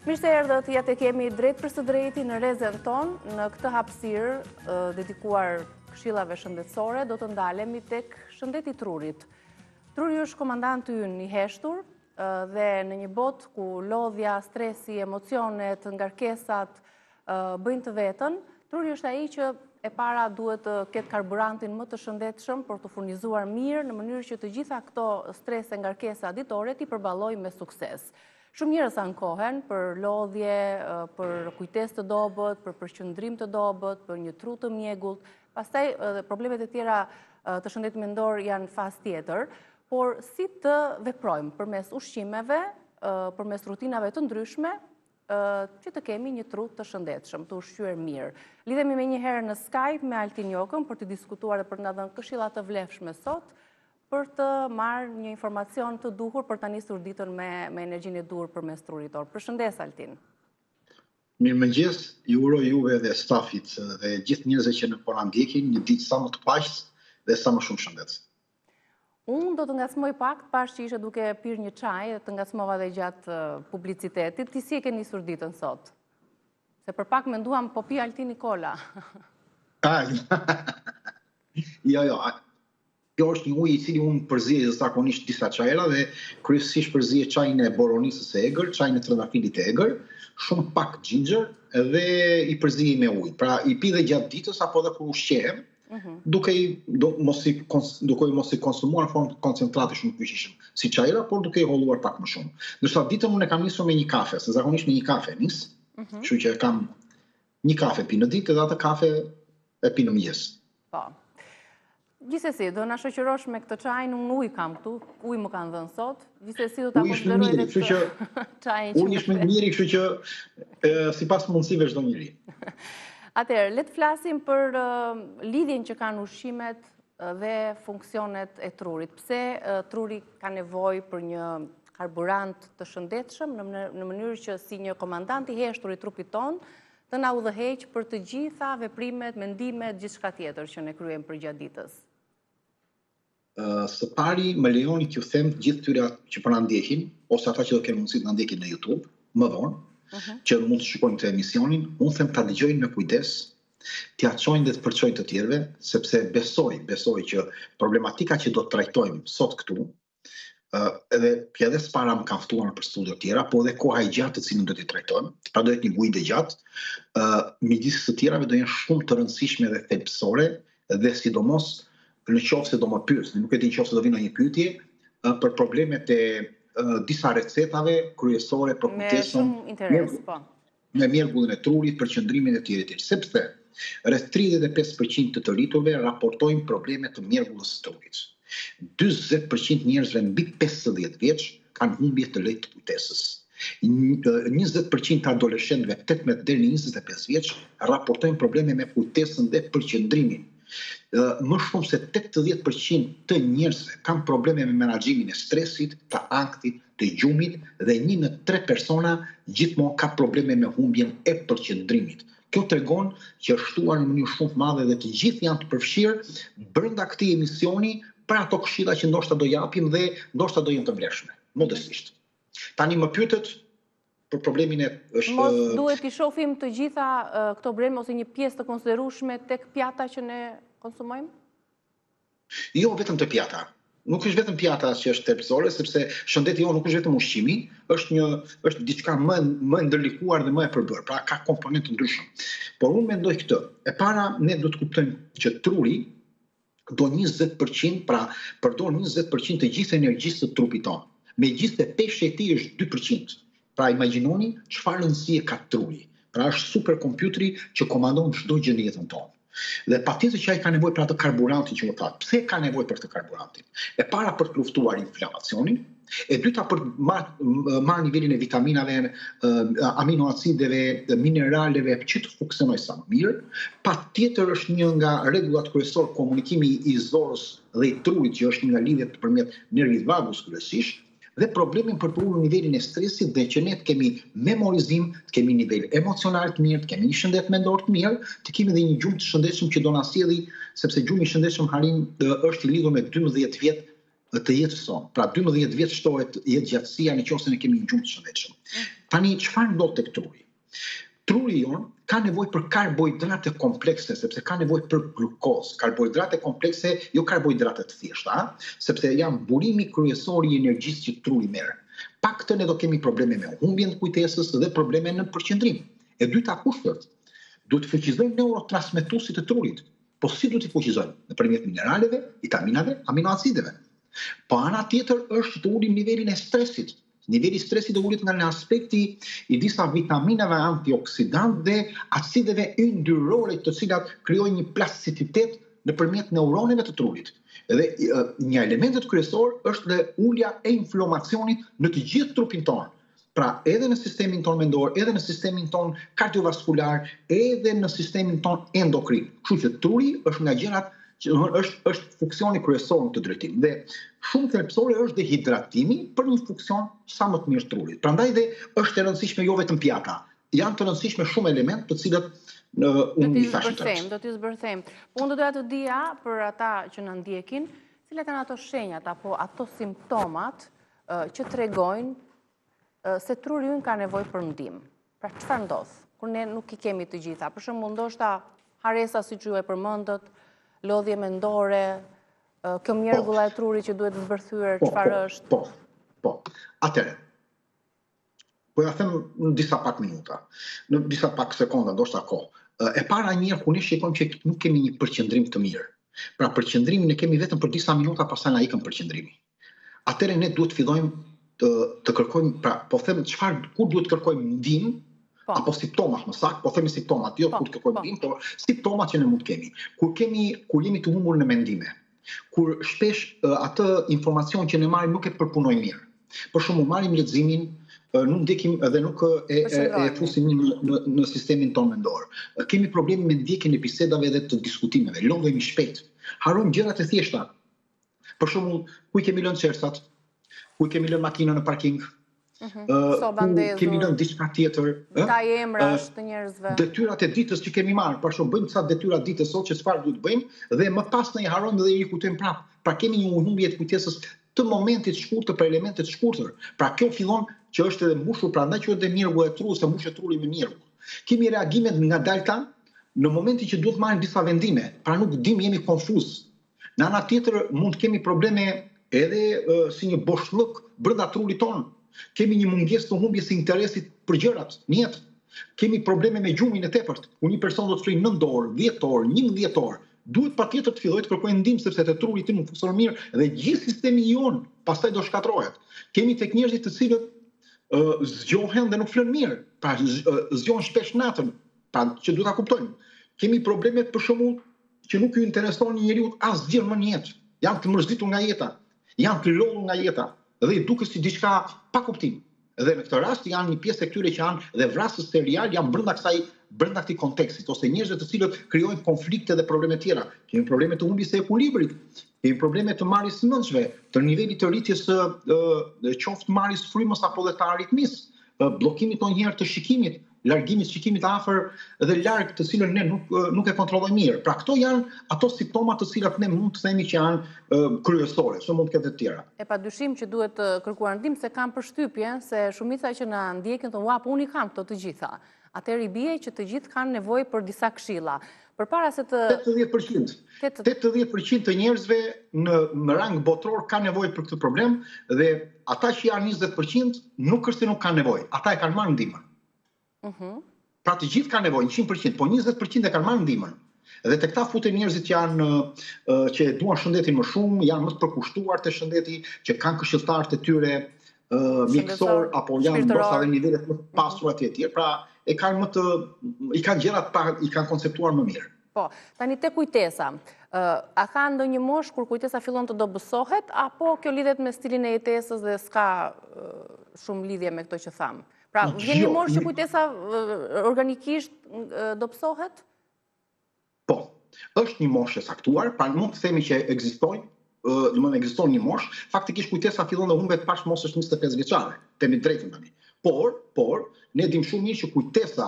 Mirë se erdhët, ja të kemi drejt për së drejti në rezen ton, në këtë hapësirë dedikuar këshillave shëndetësore, do të ndalemi tek shëndeti trurit. Truri është komandanti ynë i heshtur dhe në një botë ku lodhja, stresi, emocionet, ngarkesat bëjnë të vetën, truri është ai që e para duhet të ketë karburantin më të shëndetshëm për të furnizuar mirë në mënyrë që të gjitha këto stres e ngarkesa ditore t'i përballojë me sukses. Shumë njerëz ankohen për lodhje, për kujtesë të dobët, për përqendrim të dobët, për një tru të mjegullt. Pastaj problemet e tjera të shëndetit mendor janë fazë tjetër, por si të veprojmë përmes ushqimeve, përmes rutinave të ndryshme, që të kemi një tru të shëndetshëm, të ushqyer mirë. Lidhemi me një herë në Skype me Altin Jokën për të diskutuar dhe për na dhënë këshilla të vlefshme sot, për të marrë një informacion të duhur për ta nisur ditën me energjinë e duhur përmes trurit tor. Përshëndes Altin. Mirëmëngjes, ju uroj juve dhe stafit dhe gjithë njerëzve që na po na ndjekin një ditë sa më të paqës dhe sa më shumë shëndet. Unë do të ngacmoj pak, pash që ishe duke pirë një çaj, të ngacmova dhe gjatë publicitetit. Ti si e ke nisur ditën sot? Se për pak menduam po pi Altini kola. Jo. Kjo është një ujë i cili unë përziej zakonisht disa çajra dhe kryesisht përziej çajin e boronisës së egër, çajin e trëndafilit e egër, shumë pak ginger dhe i përziej me ujë. Pra i pi dhe gjatë ditës apo edhe kur ushqehem, duke mos i konsumuar në formë koncentrate shumë të fuqishëm si çajra, por duke i holluar pak më shumë. Ndërsa ditën unë e kam nisur me një kafe, se zakonisht me një kafe nis, kështu që kam një kafe pi në ditë dhe atë kafe e pi në mëngjes. Po. Gjithsesi, do na shoqërosh me këtë çaj, unë ujë kam këtu, ujë më kanë dhënë sot. Gjithsesi do ta konsideroj edhe këtë çajin. Unë ish më mirë, kështu që sipas mundësive çdo njeri. Atëherë, le të flasim për lidhjen që kanë ushqimet dhe funksionet e trurit. Pse truri ka nevojë për një karburant të shëndetshëm në mënyrë që si një komandant i heshtur i trupit ton të na udhëheq për të gjitha veprimet, mendimet, gjithçka tjetër që ne kryejmë përgjatë ditës. Së pari më lejoni t'ju them gjithë tyre që po na ndjekin, ose ata që do kenë mundësi të na ndjekin në YouTube, më vonë, që mund të shikojnë këtë emisionin, unë them ta dëgjojnë me kujdes, t'ia çojnë dhe të përçojnë të tjerëve, sepse besoj që problematika që do të trajtojmë sot këtu, edhe pjede s'para më kanë ftuar për studio tjera, po edhe koha e gjatë të cilën do t'i trajtojmë, pra do jetë një gujë e gjatë, midis së tjerave do jenë shumë të rëndësishme dhe thelbësore, dhe sidomos në qoftë se do më pyesni, nuk e di nëse do vinë një pyetje për problemet e disa recetave kryesore për kujtesën. Me shumë interes, po. Me mjergullin e trurit, për qëndrimin e tjerë, sepse rreth 35% të rriturve raportojnë probleme të mjergullës së trurit. 40% njerëzve mbi 50 vjeç kanë humbje të lehtë të kujtesës. 20% të adoleshentëve 18 deri në 25 vjeç raportojnë probleme me kujtesën dhe përqendrimin. Më shumë se 80% të njerëzve kanë probleme me menaxhimin e stresit, të ankthit, të gjumit dhe 1 në 3 persona gjithmonë ka probleme me humbjen e përqendrimit. Kjo tregon që është shtuar në mënyrë shumë të madhe dhe të gjithë janë të përfshirë brenda këtij emisioni për ato këshilla që ndoshta do japim dhe ndoshta do jenë të vlefshme, modestisht. Tani më pyetet për problemin e Mos duhet i shohim të gjitha këto probleme ose një pjesë të konsiderueshme tek pjata që ne konsumojmë? Jo vetëm te pjata. Nuk është vetëm pjata që është thelbësore, sepse shëndeti jonë nuk është vetëm ushqimi, është diçka më ndërlikuar dhe më e përbërë, pra ka komponentë ndryshëm. Por unë mendoj këtë. E para ne do të kuptojmë që truri do 20%, pra përdor 20% të gjithë energjisë të trupit tonë. Megjithëse peshë e tij është 2%. Pra imagjinoni çfarë rëndësie ka truri. Pra është superkompjuteri që komandon çdo gjë në jetën tonë. Dhe patjetër që ai ka nevojë për atë karburantin që u that. Pse ka nevojë për këtë karburantin? E para për të luftuar inflamacionin, e dyta për marrë nivelin e vitaminave, aminoacideve, mineraleve që të funksionojë sa më mirë. Patjetër është një nga rregullat kryesor komunikimi i zorës dhe i trurit, që është nga lidhjet përmjet nervit vagus kryesisht, dhe problemin për të ulur nivelin e stresit dhe që ne të kemi memorizim, të kemi nivel emocional të mirë, të kemi një shëndet mendor të mirë, të kemi dhe një gjumë të shëndetshëm që do na sjellë, sepse gjumi i shëndetshëm Harin është i lidhur me 12 vjet të jetë son. Pra 12 vjet shtohet jetë gjatësia nëse ne kemi një gjumë të shëndetshëm. Tani çfarë ndodh tek truri? Truri jon ka nevojë për karbohidrate komplekse, sepse ka nevojë për glukozë. Karbohidrate komplekse, jo karbohidrate të thjeshta, sepse janë burimi kryesor i energjisë që truri merr. Pak të ne do kemi probleme me humbjen të kujtesës dhe probleme në përqendrim. E dyta kushtë është? Duhet të fuqizojmë neurotransmetuesit të trurit. Po si duhet të fuqizojmë? Nëpërmjet mineraleve, vitaminave, aminoacideve. Po ana tjetër është të ulim nivelin e stresit. Niveli i stresit do ulet nga në aspekti i disa vitaminave antioksidant dhe acideve yndyrore të cilat krijojnë një plasticitet nëpërmjet neuroneve të trurit. Dhe një elementet kryesor është dhe ulja e inflamacionit në të gjithë trupin tonë. Pra edhe në sistemin tonë mendor, edhe në sistemin tonë kardiovaskular, edhe në sistemin tonë endokrin. Kështu që truri është nga gjërat që është funksioni kryesor në të drejtim. Dhe shumë thelbësore është dhe hidratimi për një funksion sa më të mirë të trurit. Prandaj dhe është e rëndësishme jo vetëm pjata. Janë të rëndësishme shumë elementë të cilat unë i thashë të Do t'i zbërthejmë. Unë do doja të dija për ata që na ndjekin, cilat janë ato shenjat apo ato simptomat që tregojnë se truri ynë ka nevojë për ndihmë. Pra çfarë ndodh? Kur ne nuk i kemi të gjitha. Për shembull, ndoshta haresa siç ju e përmendët, lodhje mendore, kjo mjergulla e trurit që duhet zbërthyer, çfarë është? Po. Atëherë. Po ja them në disa pak minuta. Në disa pak sekonda, ndoshta kohë. E para njëherë kur ne shikojmë që nuk kemi një përqendrim të mirë. Pra përqendrimin e kemi vetëm për disa minuta, pastaj na ikën përqendrimi. Atëherë ne duhet fillojmë të kërkojmë, pra po them kur duhet kërkojmë ndihmë, apo simptomat më saktë, po themi simptomat, jo kur të kërkojmë ndihmë, por simptomat që ne mund të kemi. Kur jemi të humbur në mendime, kur shpesh atë informacion që ne marrim nuk e përpunojmë mirë. Për shembull, marrim leximin, nuk ndjekim dhe nuk e fusim në sistemin tonë mendor. Kemi probleme me ndjekjen e bisedave dhe të diskutimeve, lodhemi shpejt. Harrojmë gjërat e thjeshta. Për shembull, ku i kemi lënë çersat, ku i kemi lënë makinën në parking, kemi lënë diçka tjetër. Ka emrash të njerëzve. Detyrat e ditës që kemi marrë, për shembull, bëjmë ca detyra ditës sot që çfarë duhet bëjmë dhe më pas ne i harrojmë dhe i rikujtojmë prapë. Pra kemi një humbje të kujtesës të momentit shkurtër për elemente të shkurtër. Pra kjo fillon që është edhe mbushur, prandaj quhet dhe mjergull e trurit, se mbushet truri me mjergull. Kemi reagime ngadalta në momentin që duhet marrim disa vendime, pra nuk dim, jemi konfuz. Në ana tjetër mund të kemi probleme edhe si një boshllëk brenda trurit tonë. Kemi një mungesë të humbjes së interesit për gjërat në jetë. Kemi probleme me gjumin e tepërt. Kur një person do të frijë 9 orë, 10 orë, 11 orë, duhet patjetër të fillojë të kërkojë ndihmë sepse te truri tim nuk funksionon mirë dhe gjithë sistemi i jon pastaj do shkatërrohet. Kemi tek njerëzit të cilët zgjohen dhe nuk flën mirë, pra zgjohen shpesh natën, pra që duhet ta kuptojmë. Kemi probleme për shembull që nuk ju intereson një njeriu asgjë më në jetë. Janë të mërzitur nga jeta, janë të lodhur nga jeta dhe i duket si diçka pa kuptim. Dhe në këtë rast janë një pjesë e këtyre që janë dhe vrasës serial janë brenda këtij kontekstit, ose njerëz të cilët krijojnë konflikte dhe probleme tjera. Kemi probleme të humbjes së ekuilibrit, kemi probleme të marrjes së mendshme, të nivelit të rritjes së qoftë marrjes frymës apo dhe të aritmisë, bllokimit ndonjëherë të shikimit, largimit shikimit afër dhe larg të cilën ne nuk e kontrollojmë mirë. Pra këto janë ato simptoma të cilat ne mund të themi që janë kryesore, se mund të ketë të tjera. E padyshim që duhet kërkuar ndihmë se kam përshtypjen se shumica që na ndjekin thonë, "Ua, po unë i kam këto të gjitha." Atëherë i bie që të gjithë kanë nevojë për disa këshilla. Përpara se të 80% të njerëzve në rang botror kanë nevojë për këtë problem dhe ata që janë 20% nuk është se nuk kanë nevojë, ata e kanë marrë ndihmën. Pra të gjithë kanë nevojë 100%, po 20% e kanë marrë ndihmën. Dhe tek ta futen njerëzit që e duan shëndetin më shumë, janë më të përkushtuar te shëndeti, që kanë këshilltarët e tyre mjekësor apo janë ndoshta në nivele më të pasura të tjerë. Pra i kanë gjërat i kanë konceptuar më mirë. Po, tani te kujtesa. A ka ndonjë moshë kur kujtesa fillon të dobësohet apo kjo lidhet me stilin e jetesës dhe s'ka shumë lidhje me këto që tham? Pra, vjen një moshë që kujtesa organikisht dobësohet? Po, është një moshë e saktuar, pra mund të themi që ekziston një moshë, faktikisht kujtesa fillon të humbet pas moshës 25 vjeçare, themi drejtën tani. Por, ne dim shumë mirë që kujtesa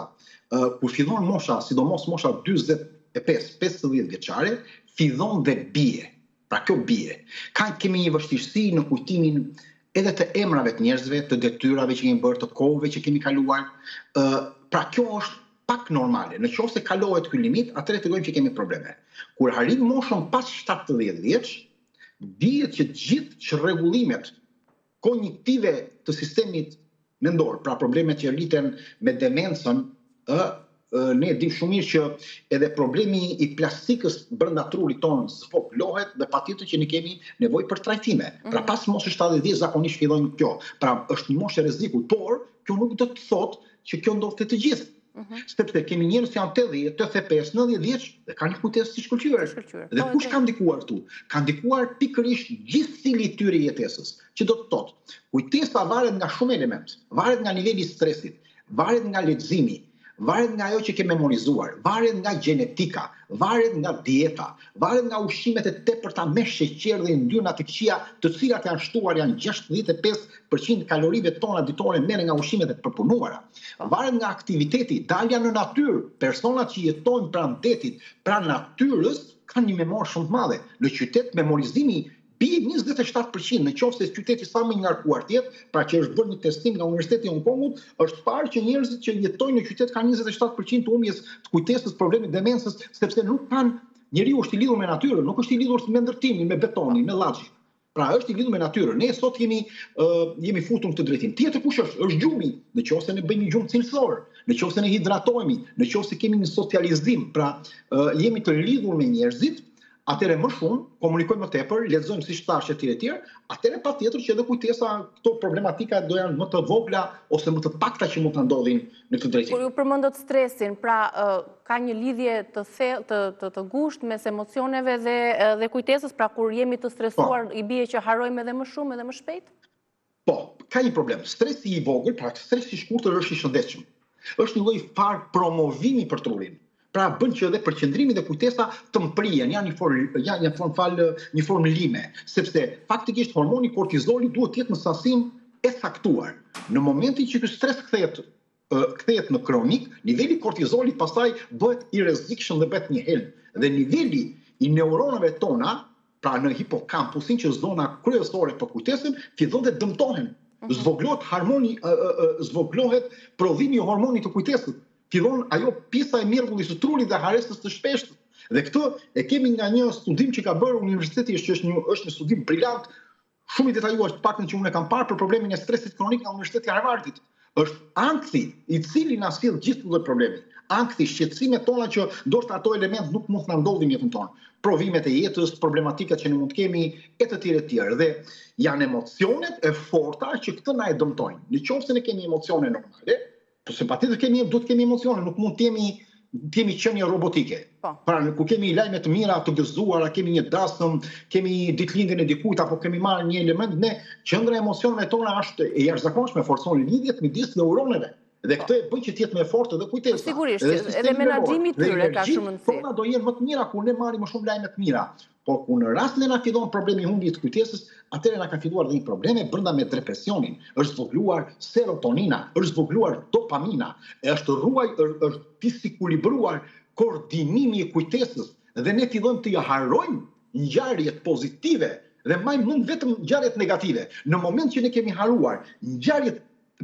kur fillon mosha, sidomos mosha 45-50 vjeçare, fillon dhe bie. Pra kjo bie. Kemi një vështirësi në kujtimin edhe të emrave të njerëzve, të detyrave që kemi bërë, të kohëve që kemi kaluar. Pra kjo është pak normale. Në qoftë se kalohet ky limit, atëherë tregojmë që kemi probleme. Kur arrim moshën pas 70 vjeç, dihet që gjithë çrregullimet kognitive të sistemit mendor, pra problemet që rriten me demencën, ne dim shumë mirë që edhe problemi i plastikës brenda trurit tonë zvoglohet dhe patjetër që ne kemi nevojë për trajtime. Pra pas moshës 70 vjeç zakonisht fillojnë kjo. Pra është një moshë rreziku, por kjo nuk do të thotë që kjo ndodh te të gjithë. Sepse kemi njerëz që janë 80, 85, 90 vjeç dhe kanë një kujtesë si shkëlqyer. Dhe kush ka ndikuar këtu? Ka ndikuar pikërisht gjithë cili i tyre jetesës. Që do të thotë, kujtesa varet nga shumë elementë. Varet nga niveli i stresit, varet nga leximi, varet nga ajo që ke memorizuar, varet nga gjenetika, varet nga dieta, varet nga ushqimet e tepërta me sheqer dhe yndyrna të këqija, të cilat janë shtuar janë 65% kalorive tona ditore merren nga ushqimet e përpunuara. Varet nga aktiviteti, dalja në natyrë, personat që jetojnë pranë detit, pranë natyrës kanë një memorie shumë të madhe. Në qytet memorizimi bie 27%, në qoftë se qyteti sa më i ngarkuar të jetë, pra që është bërë një testim nga Universiteti i Hong Kongut, është parë që njerëzit që jetojnë në qytet kanë 27% të humbjes të kujtesës, problemit demencës, sepse nuk kanë, njeriu është i lidhur me natyrën, nuk është i lidhur me ndërtimin, me betonin, me llaçin. Pra është i lidhur me natyrën. Ne sot jemi futur këtë drejtim. Tjetër kush është? Është gjumi. Në qoftë se ne bëjmë një gjumë cilësor, në qoftë se ne hidratohemi, në qoftë se kemi një socializim, pra jemi të lidhur me njerëzit, atëre më shumë, komunikojmë më tepër, lexojmë siç thash etj, atëre patjetër që edhe kujtesa këto problematika do janë më të vogla ose më të pakta që mund të ndodhin në këtë drejtim. Kur ju përmendët stresin, pra ka një lidhje të ngushtë mes emocioneve dhe kujtesës, pra kur jemi të stresuar i bie që harrojmë edhe më shumë edhe më shpejt? Po, ka një problem. Stresi i vogël, pra stresi i shkurtër është i shëndetshëm. Është një lloj far promovimi për trurin. Pra bën që edhe përqendrimi dhe kujtesa të mprihen, janë një formë lime, sepse faktikisht hormoni kortizoli duhet të jetë në sasinë e caktuar. Në momentin që ky stres kthehet në kronik, niveli kortizolit pastaj bëhet i rrezikshëm dhe bëhet një helm. Dhe niveli i neuronave tona, pra në hipokampusin që është zona kryesore për kujtesën, fillon të dëmtohen. Zvoglohet prodhimi i hormonit të kujtesës. Fillon ajo pjesa e mjerkullit të trurit dhe haresës të shpeshtë. Dhe këtë e kemi nga një studim që ka bërë universiteti, që është një studim brillant, shumë i detajuar, të paktën që unë e kam parë për problemin e stresit kronik nga Universiteti i Harvardit. Është ankthi i cili na sill gjithë këto probleme. Ankthi, shqetësimet tona që ndoshta ato elementë nuk mund të na ndodhin në jetën tonë. Provimet e jetës, problematikat që ne mund të kemi e të tjerë. Dhe janë emocionet e forta që këtë na e dëmtojnë. Nëse ne kemi emocione normale, se patjetër duhet kemi emocione, nuk mund të jemi qenie robotike. Pra ku kemi lajme të mira, të gëzuara, kemi një dasëm, kemi ditëlindjen e dikujt apo kemi marrë një element, ne qendra e emocioneve tona është e jashtëzakonshme, forcon lidhjet midis neuroneve. Dhe këtë e bën që të jetë më fortë edhe kujtesa. Sigurisht, edhe menaxhimi i tyre ka shumë rëndësi. Tona do jenë më të mira kur ne marrim më shumë lajme të mira. Por kur në rastin e na fillon problemi i humbjes të kujtesës, atëherë na ka filluar dhe një probleme brenda me depresionin. Është zvogluar serotonina, është zvogluar dopamina, është disekuilibruar koordinimi i kujtesës dhe ne fillojmë të harrojmë ngjarjet pozitive dhe mund vetëm ngjarjet negative. Në moment që ne kemi harruar ngjarjet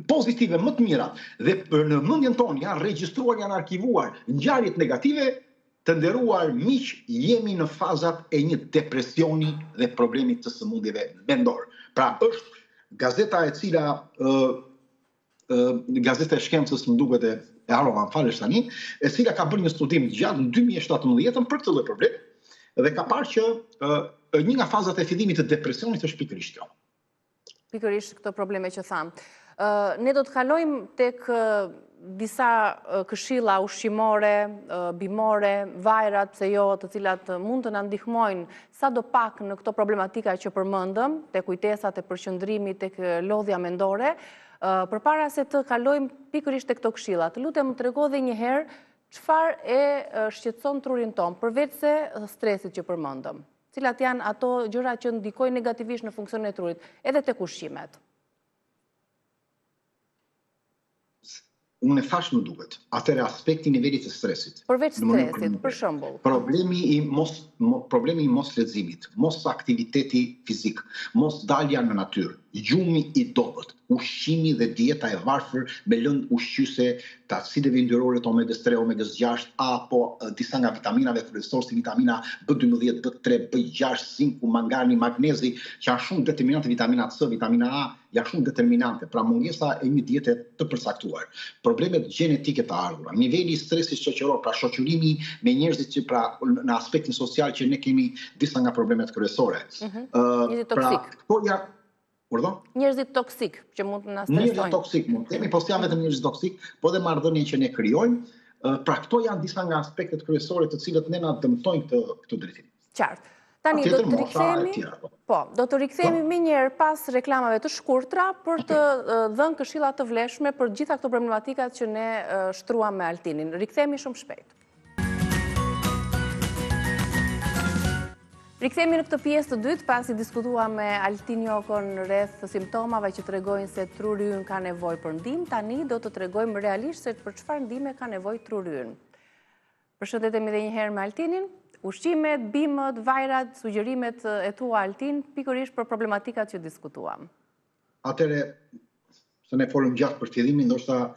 pozitive më të mira dhe në mendjen tonë janë regjistruar, janë arkivuar ngjarjet negative, të nderuar miq, jemi në fazat e një depresioni dhe problemit të sëmundjeve mendor. Pra është gazeta e cila gazeta e shkencës më duket e harrova, falësh tani, e cila ka bërë një studim gjatë në 2017 për këtë lloj problem dhe ka parë që një nga fazat e fillimit të depresionit është pikërisht kjo. Pikërisht këto probleme që thamë. Ne do të kalojmë tek disa këshilla ushqimore, bimore, vajrat, pse jo, të cilat mund të na ndihmojnë sadopak në këto problematika që përmendëm, tek kujtesat, tek përqendrimi, tek lodhja mendore. Përpara se të kalojmë pikërisht tek këto këshilla, të lutem trego edhe një herë çfarë e shqetëson trurin ton, përveç se stresit që përmendëm. Cilat janë ato gjëra që ndikojnë negativisht në funksionin e trurit, edhe tek ushqimet. unë e thash më duket, atëre aspekti nivelit të stresit. Përveç stresit, për shembull. Problemi i mos leximit, mos aktiviteti fizik, mos dalja në natyrë, gjumi i dobët, ushqimi dhe dieta e varfër me lëndë ushqyese të acideve yndyrore të omegës 3, omegës 6, apo disa nga vitaminave kryesorë si vitamina B12, B3, B6, zinku, mangani, magnezi, që janë shumë determinante, vitamina C, vitamina A, janë shumë determinante, pra mungesa e një diete të përcaktuar. Problemet gjenetike të ardhura, niveli i stresit shoqëror, pra shoqërimi me njerëzit që pra në aspektin social që ne kemi disa nga problemet kryesore. Njerëzit toksik. Njerëzit toksik që mund të na stresojnë. Njerëzit toksik mund të themi, po s'janë vetëm njerëzit toksik, po dhe marrëdhënien që ne krijojmë. Pra këto janë disa nga aspektet kryesore të cilët ne na dëmtojnë këtë drejtim. Qartë. Tani do të rikthehemi. Po, do të rikthehemi më njëherë pas reklamave të shkurtra për të dhënë këshilla të vlefshme për gjitha këto problematikat që ne shtruam me Altinin. Rikthehemi shumë shpejt. Rikthehemi në këtë pjesë të dytë pasi diskutuam me Altin Jokon rreth simptomave që tregojnë se truri ynë ka nevojë për ndihmë. Tani do të tregojmë realisht se për çfarë ndihme ka nevojë truri ynë. Përshëndetemi edhe një herë me Altinin. Ushqimet, bimët, vajrat, sugjerimet e tua Altin, pikërisht për problematikat që diskutuam. Atëre, se ne folëm gjatë për fillimin, ndoshta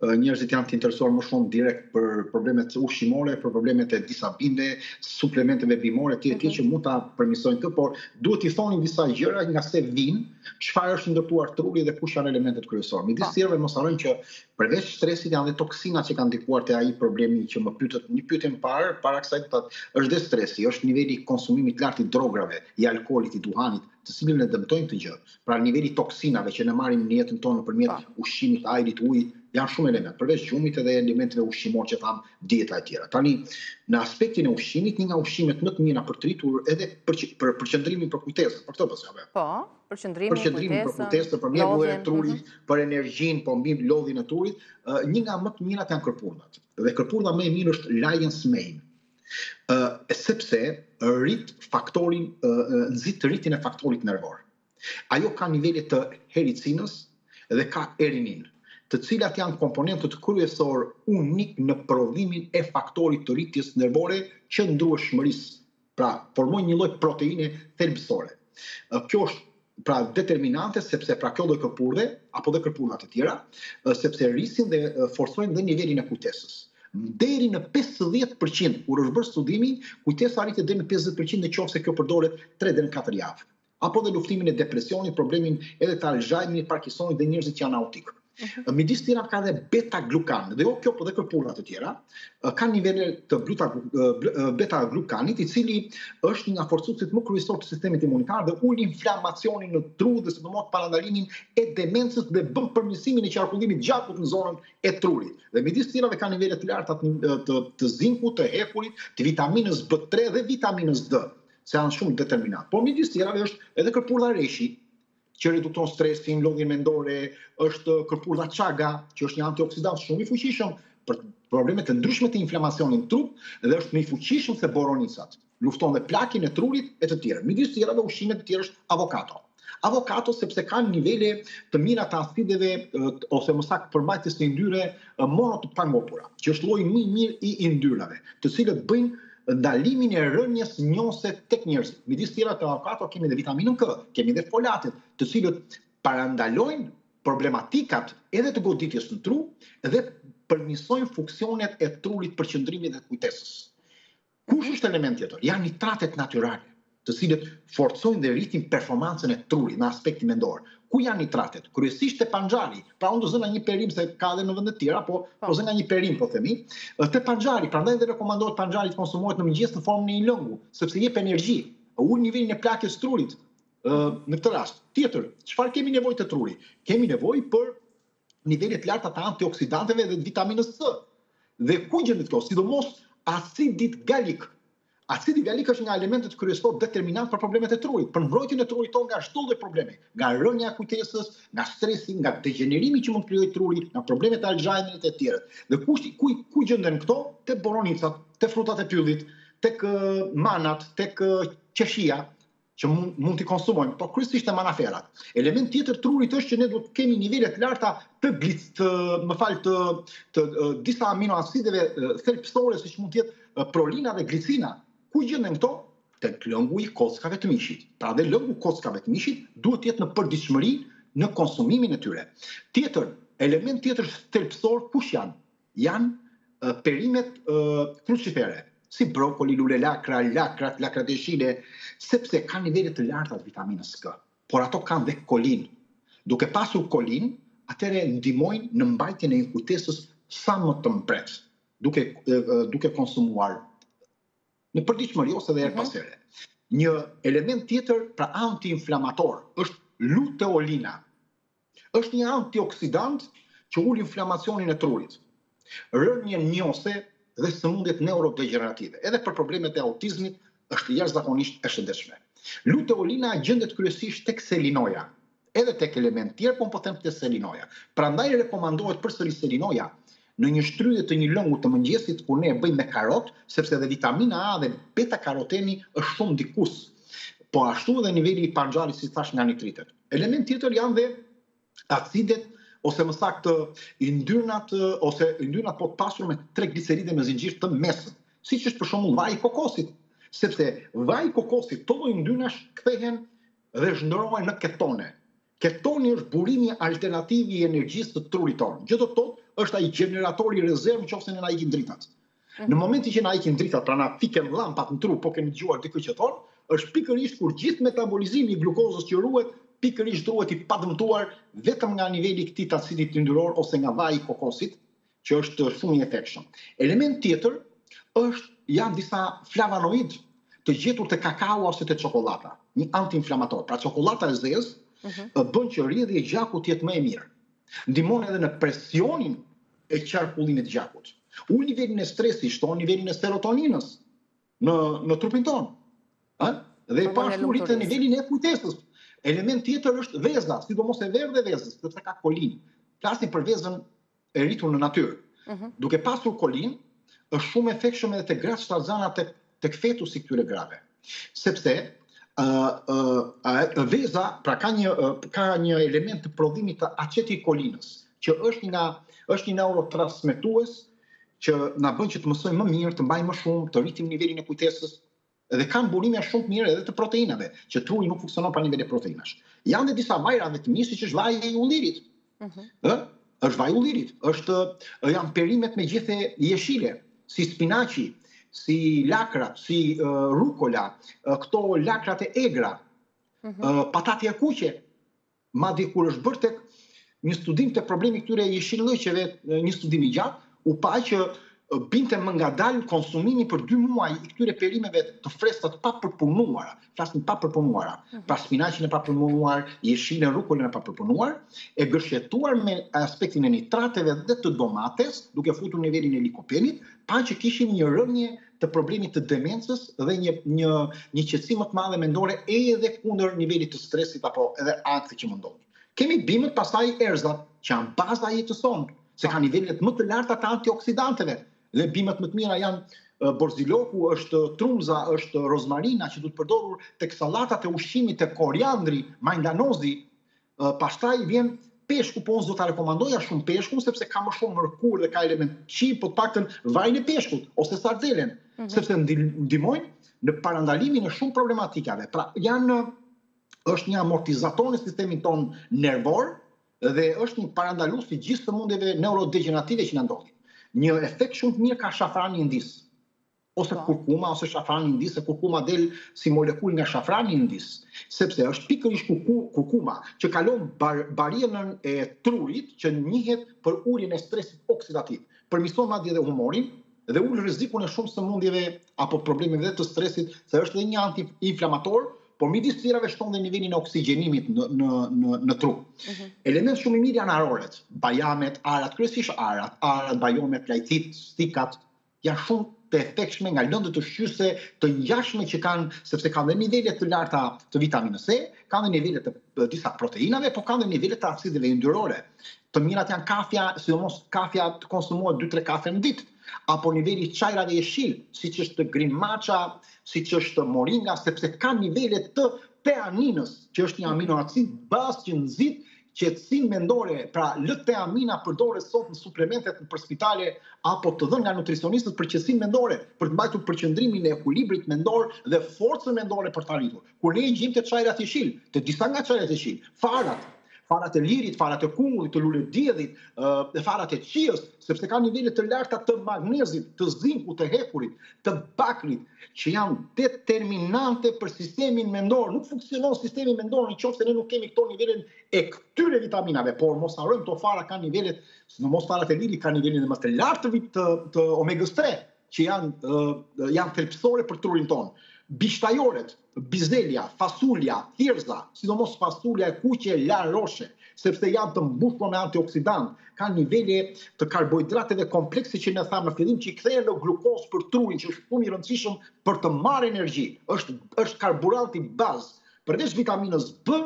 njerëzit janë të interesuar më shumë direkt për problemet ushqimore, për problemet e disa bimëve, suplementeve bimore, tjetër që mund ta përmirësojnë këtë, por duhet i thonin disa gjëra nga se vinë, çfarë është ndërtuar truri dhe kush janë elementet kryesorë. Midis tjerëve mos harrojmë që përveç stresit janë dhe toksinat që kanë ndikuar te ai problemi që më pyetët një pyetje më parë, para kësaj është dhe stresi, është niveli i konsumimit lartë i drogave, i alkoolit, i duhanit, të cilën ne dëmtojnë këtë gjë. Pra niveli i toksinave që ne marrim në jetën tonë nëpërmjet ushqimit, ajrit, ujit, janë shumë elementë, përveç gjumit edhe elementeve ushqimore që tham, dieta e tjera. Tani, në aspektin e ushqimit, një nga ushqimet më të mira për të rritur edhe për përqendrimin për kujtesën, për këtë pësave. Po, përqendrimin për kujtesën, për mjedisin e trurit, për energjinë, po mbi lodhin e trurit, një nga më të mirat janë kërpurdhat. Dhe kërpurdha më e mirë është lion's mane. Sepse nxit rritjen e faktorit nervor. Ajo ka nivele të hericinës dhe ka erinin, të cilat janë komponentët kryesor unik në prodhimin e faktorit të rritjes nervore që ndrueshmërisë, pra formojnë një lloj proteine thelbësore. Kjo është pra determinante sepse pra kjo lloj kërpurdhe apo dhe kërpurdhat e tjera, sepse rrisin dhe forcojnë dhe nivelin e kujtesës. Deri në 50%, kur është bërë studimi, kujtesa arritet deri në 50% nëse kjo përdoret 3 deri në 4 javë. Apo dhe luftimin e depresionit, problemin edhe të Alzheimerit, Parkinsonit dhe njerëzit që janë autik. Midis tjera ka dhe beta-glukan, dhe kjo po dhe kërpurdhat të tjera, ka nivele të beta-glukanit, i cili është një nga forcuesit më kryesor të sistemit imunitar dhe ul inflamacionin në tru dhe sidomos parandalimin e demencës dhe bën përmirësimin e qarkullimit gjakut në zonën e trurit. Dhe midis tjerave ka nivele të larta të zinkut, të hekurit, të vitaminës B3 dhe vitaminës D, se janë shumë determinant. Por midis tjerave është edhe kërpurdha reshi, që redukton stresin, lodhjen mendore, është kërpurdha chaga, që është një antioksidant shumë i fuqishëm për problemet të ndryshme të inflamacionit në trup dhe është më i fuqishëm se boronicat. Lufton dhe plakin e trurit e të tjerë. Midis tjerave ushqimet të tjerë është avokado. Avokado sepse ka nivele të mira të acideve ose më saktë përmbajtjes të yndyre mono të pangopura, që është lloji më i mirë i yndyrave, të cilët bëjnë ndalimin e rënjes njose tek njerëzit. Midis tjera të avokado kemi dhe vitaminën K, kemi dhe folatet, të cilët parandalojnë problematikat edhe të goditjes në tru dhe përmirësojnë funksionet e trurit, përqendrimit dhe kujtesës. Kush është element tjetër? Janë nitratet natyrale, të cilët forcojnë dhe rritin performancën e trurit në aspektin mendor. Ku janë nitratet? Kryesisht te panxhari. Pra unë do zë nga një perim se ka edhe në vende të tjera, po do zë nga një perim po themi. Te panxhari, prandaj dhe rekomandohet panxhari të konsumohet në mëngjes në formën e një lëngu, sepse jep energji, ul nivelin e plakjes trurit. Në këtë rast. Tjetër, çfarë kemi nevojë të trurit? Kemi nevojë për nivele të larta të antioksidanteve dhe të vitaminës C. Dhe ku gjendet kjo? Sidomos acidit galik. Acidi galik është nga elementet kryesor determinant për problemet e trurit, për mbrojtjen e trurit tonë nga çdo lloj problemi, nga rënja e kujtesës, nga stresi, nga degenerimi që mund të krijojë truri, nga problemet e Alzheimerit e tjera. Dhe ku gjenden këto? Te boronicat, te frutat e pyllit, tek manat, tek qeshia. që mund t'i konsumojmë, po kryesisht e manaferat. Element tjetër trurit është që ne duhet të kemi nivele të larta të disa aminoacideve thelbësore, siç mund të jetë prolina dhe glicina. Ku gjenden këto? Tek lëngu i kockave të mishit. Pra dhe lëngu i kockave të mishit duhet të jetë në përditshmëri në konsumimin e tyre. Element tjetër thelbësor kush janë? Janë perimet krucifere, si brokoli, lule lakra, lakrat e shile, sepse kanë nivele të larta të vitaminës K. Por ato kanë dhe kolin. Duke pasur kolin, atëre ndihmojnë në mbajtjen e një kujtesës sa më të mpret, duke konsumuar në përditshmëri ose edhe her pas here. Një element tjetër, pra antiinflamator, është luteolina. Është një antioksidant që ul inflamacionin e trurit, rënjen njose dhe sëmundjet neurodegenerative. Edhe për problemet e autizmit është jashtëzakonisht e shëndetshme. Luteolina gjendet kryesisht tek selinoja, edhe tek element tjerë, po them te selinoja. Prandaj rekomandohet përsëri selinoja në një shtrydhje të një lëngu të mëngjesit kur ne e bëjmë me karot, sepse edhe vitamina A dhe beta karoteni është shumë ndikues. Po ashtu edhe niveli i panxharit, si thash, nga nitritet. Element tjetër janë dhe acidet ose më saktë yndyrnat po të pasur me trigliceride me zinxhir të mesët, siç është për shembull vaji i kokosit, sepse vaji i kokosit, to lloj yndyrnash kthehen dhe zhndrohen në ketone. Ketoni është burimi alternativ i energjisë të trurit tonë. Gjë do të thotë është ai gjeneratori rezervë nëse ne na ikin dritat. Në momentin që na ikin dritat, pra na fiken llampat në tru, po keni dëgjuar dikë që thonë, është pikërisht kur gjithë metabolizimi i glukozës që ruhet pikërisht duhet i padëmtuar vetëm nga niveli i këtij acidit yndyror ose nga vaji i kokosit, që është shumë i efektshëm. Element tjetër janë disa flavonoid të gjetur te kakao ose te çokolata, një antiinflamator. Pra çokolata e zezë bën që rrjedhja e gjakut të jetë më e mirë. Ndihmon edhe në presionin e qarkullimit të gjakut. Ul nivelin e stresit, shton nivelin e serotoninës në trupin tonë. Dhe pashtu rritet nivelin e kujtesës. Element tjetër është veza, sidomos e verdhë dhe vezës, sepse ka kolin. Flasim për vezën e rritur në natyrë. Duke pasur kolin, është shumë efektshëm edhe te gratë shtarzana tek fetusi këtyre grave. Sepse veza, pra ka një element të prodhimit të acetilkolinës, që është një neurotransmetues që na bën që të mësojmë më mirë, të mbajmë më shumë, të rritim nivelin e kujtesës, dhe kanë burime shumë të mirë edhe të proteinave, që truri nuk funksionon pa nivele proteinash. Janë dhe disa vajrave të mirë, siç është vaji i ullirit. Është vaji i ullirit, janë perimet me gjethe jeshile, si spinaçi, si lakrat, si rukola, këto lakrat e egra, patatja kuqe. Madje kur është bërë tek një studim të problemi këtyre jeshillëqeve, një studim i gjatë, u pa që binte më ngadalë konsumimi për 2 muaj i këtyre perimeve të freskëta të papërpunuara. Flasim papërpunuara. Pra spinaqin e papërpunuar, jeshilën, rukolën e papërpunuar, e gërshetuar me aspektin e nitrateve dhe të domates, duke futur nivelin e likopenit, pa që kishim një rënje të problemit të demencës dhe një qetësim më të madhe mendore edhe kundër nivelit të stresit apo edhe ankthi që mundon. Kemi bimët, pastaj erzat, që janë baza e jetës sonë, se kanë nivelet më të larta të antioksidanteve. Dhe bimët më të mira janë borziloku, është trumza, është rozmarina që duhet përdorur tek sallatat e ushqimit, tek koriandri, majndanozi, pastaj vjen peshku, po unë do ta rekomandoja shumë peshkun sepse ka më shumë mërkur dhe ka element qi, po të paktën vajin e peshkut ose sardelen, sepse ndihmojnë në parandalimin e shumë problematikave. Pra është një amortizator në sistemin ton nervor dhe është një parandalues i gjithë sëmundjeve neurodegenerative që na ndodhin. Një efekt shumë të mirë ka shafrani indis, ose kurkuma, ose shafrani indis, e kurkuma del si molekull nga shafrani indis, sepse është pikërisht kurkuma që kalon barierën e trurit që njihet për uljen e stresit oksidativ, përmirëson madje edhe humorin dhe ul rrezikun e shumë sëmundjeve apo problemeve të stresit, se është edhe një antiinflamator, por midis tjerave shton dhe nivelin e oksigjenimit në trup. Element shumë i mirë janë aroret, bajamet, arat, kryesisht arat, bajomet, lajthit, stikat, janë shumë të efektshme nga lëndët ushqyese të ngjashme që kanë, sepse kanë dhe nivele të larta të vitaminës C, kanë dhe nivele të disa proteinave, po kanë dhe nivele të acideve yndyrore. Të mirat janë kafja, sidomos kafja të konsumohet 2-3 kafe në ditë, apo niveli çajrave jeshil, siç është green matcha, siç është moringa, sepse ka nivele të teaninës, që është një aminoacid bazë që nxit qetësinë mendore. Pra L-teamina përdoret sot në suplementet për spitale apo të dhënë nga nutricionistët për qetësinë mendore, për të mbajtur përqendrimin e ekuilibrit mendor dhe forcën mendore për të arritur. Kur ne i gjejmë të çajrat jeshil, të disa nga çajrat jeshil, farat e lirit, farat e kungullit, të lulediellit, farat e qiejës, sepse ka nivele të larta të magnezit, të zinkut, të hekurit, të bakrit, që janë determinante për sistemin mendor. Nuk funksionon sistemi mendor nëse ne nuk kemi këto nivele e këtyre vitaminave, por mos harrojmë këto fara kanë nivelet, sidomos farat e lirit kanë nivelin më të lartë të omegës 3, që janë thelbësore për trurin tonë. Bishtajoret, bizelja, fasulja, thjerza, sidomos fasulja e kuqe, lar roshe, sepse janë të mbushura me antioksidant, kanë nivele të karbohidrateve komplekse që ne thamë në fillim që i kthehen në glukosë për trurin, që është shumë i rëndësishëm për të marrë energji. Është karburanti bazë. Përveç vitaminës B,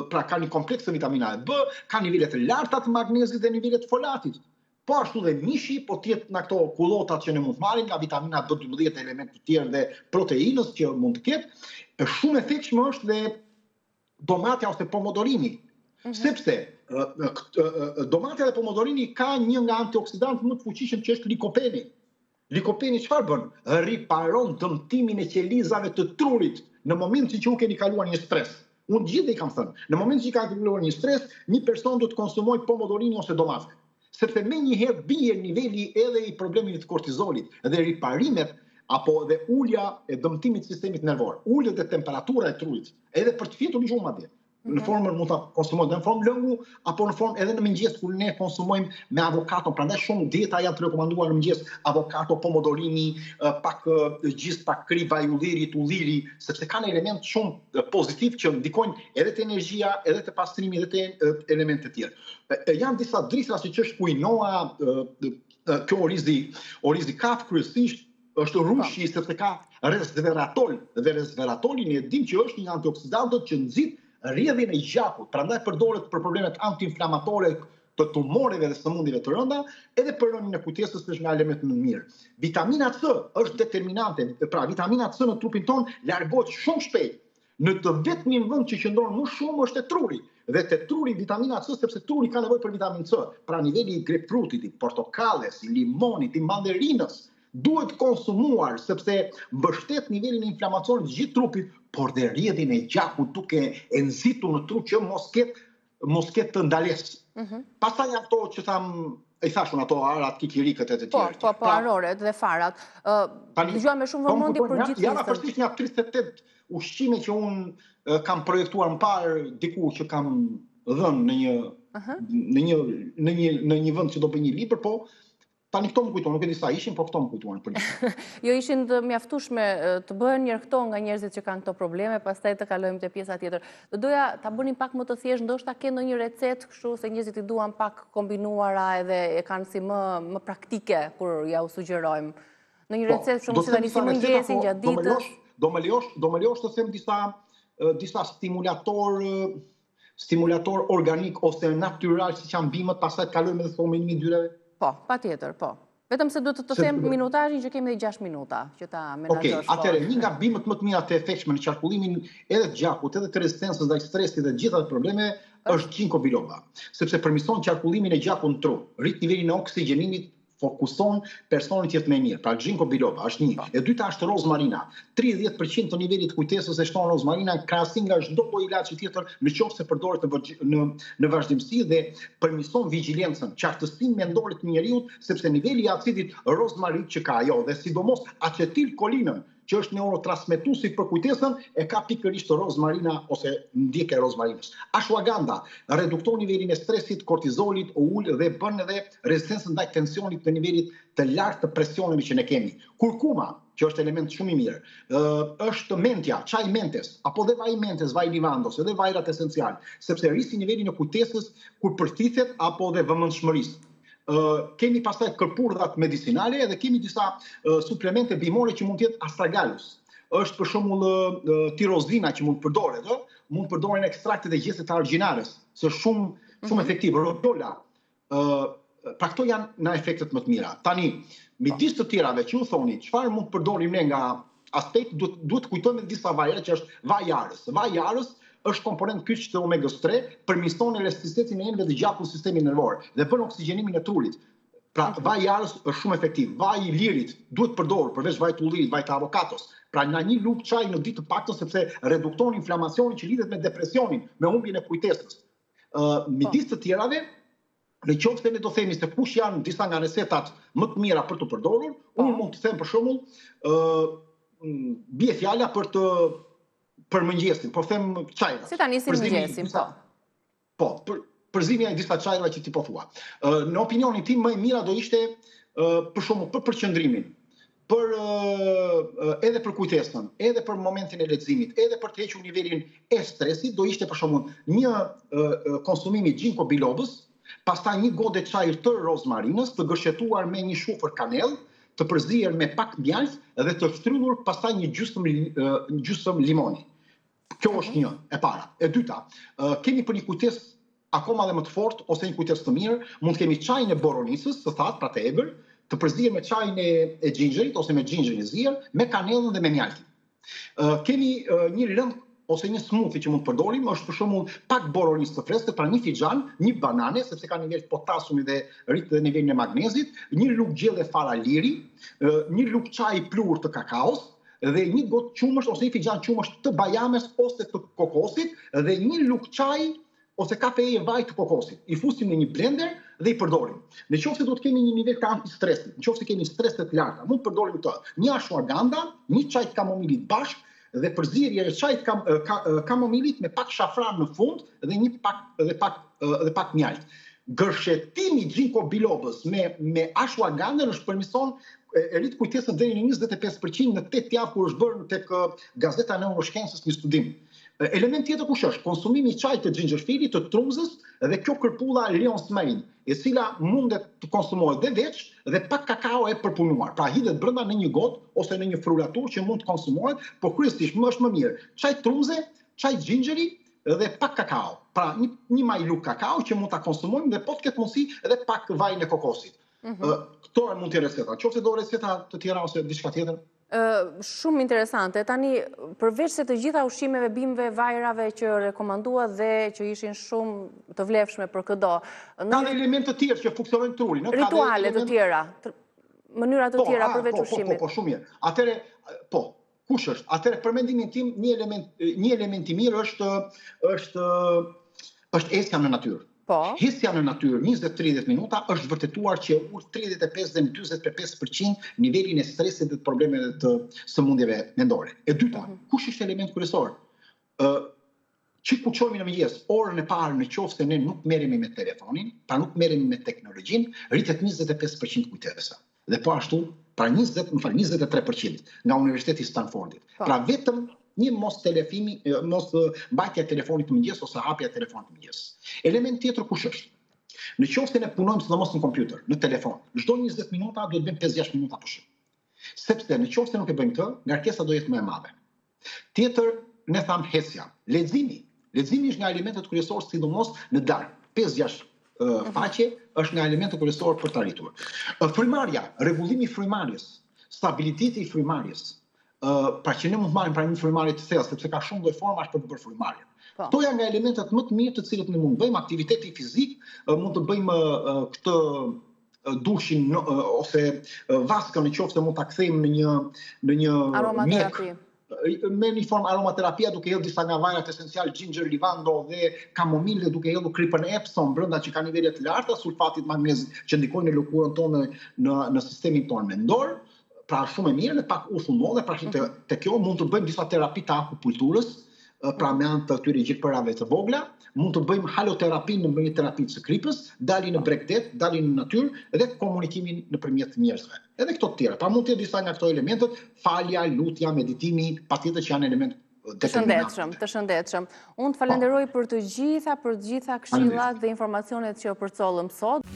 pra ka një kompleks të vitaminave B, ka nivele të larta të magnezit dhe nivele të folatit. Po ashtu dhe mishi, po tjetë në këto kullotat që ne mund të marrim nga vitaminat B12, elementë të tjerë dhe proteinës që mund të ketë, shumë efektshme është dhe domatja ose pomodorini. Sepse domatja dhe pomodorini ka një nga antioksidantë më të fuqishëm që është likopeni. Likopeni çfarë bën? Riparon dëmtimin e qelizave të trurit në momentin që ju keni kaluar një stres. Unë gjithë i kam thënë, në momentin që ka kaluar një stres, një person do të konsumojë pomodorini ose domate. Sepse me njëherë bie niveli edhe i problemit të kortizolit dhe riparimet apo dhe ulja e dëmtimit të sistemit nervor, ulja dhe temperatura e trurit, edhe për të fjetur një shumë madje. Në formën mund ta konsumojmë në formë lëngu apo në formë edhe në mëngjes kur ne konsumojmë me avokato. Prandaj shumë dieta janë të rekomanduar në mëngjes, avokato, pomodorini, pak gjist, pak kri vajullirit, ulliri, sepse kanë element shumë pozitiv që ndikojnë edhe te energjia, edhe te pastrimi, edhe te elemente të tjerë. Janë disa drithra siç është quinoa, kjo orizi kaf kryesisht është rushi sepse ka resveratrol dhe resveratroli ne dim që është një antioksidant që nxit rrjedhjen e gjakut, prandaj përdoret për problemet antiinflamatore të tumoreve dhe sëmundjeve të rënda, edhe për rënien e kujtesës është nga elementet më mirë. Vitamina C është determinante, pra vitamina C në trupin ton largohet shumë shpejt. Në të vetmin vend që qëndron më shumë është te truri. Dhe te truri vitamina C, sepse truri ka nevojë për vitaminë C, pra niveli i grepfrutit, i portokalles, i limonit, i manderinës, duhet konsumuar sepse mbështet nivelin e inflamacionit të gjithë trupit, por dhe rrjedhjen e gjakut duke e nxitur në tru që mos ketë të ndalesë. Pastaj janë ato që i thashun ato arat kikirikët e të tjerë. Po, aroret dhe farat. Dëgjoj me shumë vëmendje për gjithë listën. Ja përsëris një 38 ushqime që unë kam projektuar më parë diku që kam dhënë në një vend që do bëj një libër, po tani këto më kujtojnë, nuk e di sa ishin, po këto më kujtojnë për. Jo ishin të mjaftueshme të bëhen njërë këto nga njerëzit që kanë këto probleme, pastaj të kalojmë te pjesa tjetër. Do doja ta bënim pak më të thjeshtë, ndoshta ke ndonjë recetë kështu se njerëzit i duan pak kombinuara edhe e kanë si më praktike kur ja u sugjerojmë. Ndonjë recetë shumë si tani si mëngjesin gjatë ditës. Do më lejosh të them disa stimulator organik ose natyral siç janë bimët, pastaj të kalojmë edhe kombinim i dyrave. Po, patjetër, po. Vetëm se duhet të them minutazhin që kemi dhe 6 minuta që ta menaxhosh. Okej, atëherë një nga bimët më të mira të efektshme në qarkullimin edhe të gjakut, edhe të rezistencës ndaj stresit dhe gjitha problemeve është ginkgo biloba, sepse përmirëson qarkullimin e gjakut në tru, rrit nivelin e oksigjenimit, fokuson personin të jetë më mirë. Pra ginkgo biloba është një. E dyta është rozmarina. 30% të nivelit të kujtesës e shton rozmarina krahasim nga çdo lloj ilaçi tjetër nëse përdoret në vazhdimsi dhe përmirëson vigjilencën, qartësinë mendore të njeriu, sepse niveli i acidit rozmarik që ka ajo dhe sidomos acetilkolinën që është neurotransmetuesi për kujtesën, e ka pikërisht rozmarina ose ndjekja e rozmarinës. Ashwagandha redukton nivelin e stresit, kortizolit, ul dhe bën edhe rezistencën ndaj tensionit në nivelit të lartë të presioneve që ne kemi. Kurkuma, që është element shumë i mirë, është mentja, çaj mentes, apo dhe vaj mentes, vaj livandos, edhe vajrat esencial, sepse rrisin nivelin e kujtesës kur përthithet apo dhe vëmendshmërisë. Kemi pastaj kërpurdhat medicinale dhe kemi disa suplemente bimore që mund të jetë astragalus. Është për shembull tirozina që mund të përdoret, mund të përdoren ekstraktet e gjesit të argjinares, se shumë efektiv, rhodiola, pra këto janë në efektet më të mira. Tani, midis të tjerave që ju thoni, çfarë mund të përdorim ne nga aspekt, duhet kujtojmë disa vajra që është vaj arës. Vaj arës është komponent kyç të omegës 3, përmirëson elasticitetin e enëve të gjatë në sistemin nervor dhe bën oksigjenimin e trurit. Pra, vaj i arës është shumë efektiv. Vaj i lirit duhet përdorur përveç vajit të ullirit, vajit të avokatos. Pra, nga një lugë çaj në ditë të paktën sepse redukton inflamacionin që lidhet me depresionin, me humbjen e kujtesës. Midis të tjerave, në qoftë se ne do themi se kush janë disa nga resetat më të mira për të përdorur, unë mund të them për shembull, bie fjala për mëngjesin, po them çajra. Si ta nisim mëngjesin, po. Përzimja e disa çajrave që ti po thua. Në opinionin tim më e mira do ishte për shembull për përqendrimin, edhe për kujtesën, edhe për momentin e leximit, edhe për të hequr nivelin e stresit, do ishte për shembull një konsumim i ginkgo bilobës, pastaj një godë çaj të rozmarinës, të gërshetuar me një shufër kanellë, të përzier me pak mjaltë dhe të shtrydhur pastaj një gjysmë limoni. Kjo është një e para. E dyta, kemi për një kujtesë akoma dhe më të fortë ose një kujtesë të mirë, mund të kemi çajin e boronicës, të thatë, pra të egër, të përzier me çajin e xhinxherit ose me xhinxherin e zier, me kanellën dhe me mjaltin. Kemi një lëndë ose një smoothie që mund të përdorim, është për shembull pak boronicë të freskët, pra një fixhan, një banane, sepse ka nivel potasiumi dhe rrit dhe nivelin e magnezit, një lugë gjelle fara liri, një lugë çaj plur të kakaos, dhe një gotë qumësht ose një fixhan qumësht të bajames ose të kokosit, dhe një lugë çaj ose kafeje vaj të kokosit. I fusim në një blender dhe i përdorim. Në qoftë se do të kemi një nivel të antistresit, në qoftë se kemi stres të larta, mund të përdorim të një ashwagandha, një çaj të kamomilit bashkë dhe përzierje e çajit kamomilit me pak shafran në fund dhe pak mjalt. Gërshetimi ginkgo bilobës me ashwagandhën është përmirëson rrit kujtesën deri në 25% në 8 javë kur është bërë tek Gazeta e Neuroshkencës një studim. Element tjetër kush është? Konsumimi i çajit të xhinxherfilit, të trumzës dhe kjo kërpulla Lion's Mane, e cila mundet të konsumohet dhe veç dhe pak kakao e përpunuar. Pra hidhet brenda në një gotë ose në një frulatur që mund të konsumohet, por kryesisht më është më mirë çaj trumze, çaj xhinxheri dhe pak kakao. Pra një majluk kakao që mund ta konsumojmë dhe po të ketë mundësi edhe pak vajin e kokosit. Këto mund të jenë reseta. Qoftë do reseta të tjera ose diçka tjetër. Shumë interesante. Tani, përveç se të gjitha ushqimeve, bimëve, vajrave që rekomandua dhe që ishin shumë të vlefshme për këdo. Ka dhe elemente të tjerë që funksionojnë trurin. Rituale të tjera, mënyra të tjera përveç ushqimit. Po, shumë mirë. Atëre, kush është? Atëre, për mendimin tim, një element i mirë është esja në natyrë. Hesja në natyrë 20-30 minuta është vërtetuar që ul 35 dhe 45% nivelin e stresit dhe të problemeve të sëmundjeve mendore. E dyta, kush është element kryesor? Që ku qojmë në mëngjes, orën e parë në qoftë se ne nuk merremi me telefonin, pra nuk merremi me teknologjinë, rritet 25% kujtesa. Dhe po ashtu, pra 23% nga Universiteti i Stanfordit. Pra vetëm një mos mbajtja e telefonit të mëngjes ose hapja e telefonit të mëngjes. Element tjetër kush është? Në qoftë se ne punojmë sidomos në kompjuter, në telefon, çdo 20 minuta duhet bëjmë 5-6 minuta pushim. Sepse në qoftë se nuk e bëjmë këtë, ngarkesa do jetë më e madhe. Tjetër, ne tham hesja, leximi. Leximi është nga elementet kryesorë sidomos në darkë. 5-6 faqe është nga elementet kryesorë për të arritur. Frymarrja, rregullimi i frymarrjes, stabiliteti i frymarrjes. Pra që ne mund të marrim pra një frymarrje të thellë, sepse ka shumë lloj formash për të bërë frymarrje. Kto janë nga elementet më të mirë të cilët ne mund të bëjmë, aktiviteti fizik, mund të bëjmë këtë dushin ose vaskën në qoftë se mund ta kthejmë në një aromaterapi. Me një formë aromaterapia duke hedhur disa nga vajrat esencial ginger, livando dhe kamomil dhe duke hedhur kripën e Epsom brenda që ka nivele të larta sulfatit magnezit që ndikojnë në lëkurën tonë në sistemin tonë mendor. Pra shumë e mirë, dhe pak ushqimore, pra te kjo mund të bëjmë disa terapi të akupunkturës, pra me anë të këtyre gjilpërave të vogla, mund të bëjmë haloterapi në një terapi të kripës, dalin në bregdet, dalin në natyrë dhe komunikimin nëpërmjet njerëzve. Edhe këto të tjera. Pra mund të jetë disa nga këto elementet, falja, lutja, meditimi, patjetër që janë elementë të shëndetshëm. Unë të falenderoj për të gjitha këshillat dhe informacionet që përcollëm sot.